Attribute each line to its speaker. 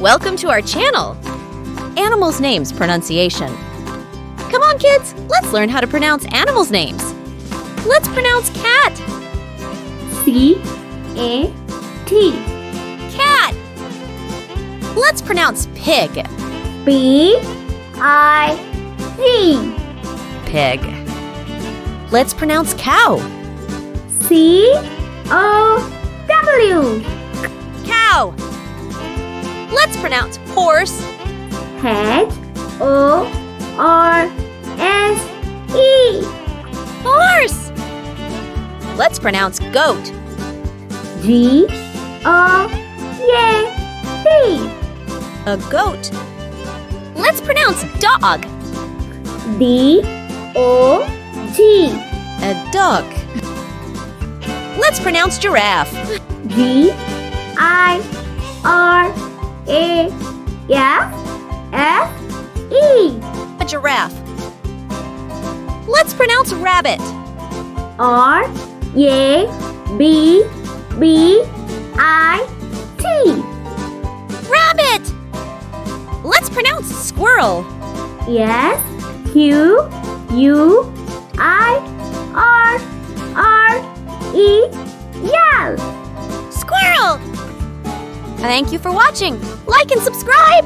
Speaker 1: Welcome to our channel! Animals' Names Pronunciation. Come on, kids! Let's learn how to pronounce animals' names. Let's pronounce cat.
Speaker 2: C-A-T.
Speaker 1: Cat. Let's pronounce pig.
Speaker 2: P-I-G.
Speaker 1: Pig. Let's pronounce cow.
Speaker 2: C-O-W.
Speaker 1: Cow. Let's pronounce horse.
Speaker 2: H-O-R-S-E.
Speaker 1: Horse. Let's pronounce goat.
Speaker 2: G-O-A-T.
Speaker 1: A goat. Let's pronounce dog.
Speaker 2: D-O-G.
Speaker 1: A duck. Let's pronounce giraffe.
Speaker 2: G-I-R-A-F-F-E.
Speaker 1: A giraffe. Let's pronounce rabbit.
Speaker 2: R-A-B-B-I-T.
Speaker 1: Rabbit. Let's pronounce squirrel.
Speaker 2: Yes. Q-U-I-R-R-E. Yell.
Speaker 1: Squirrel. Thank you for watching. Like and subscribe.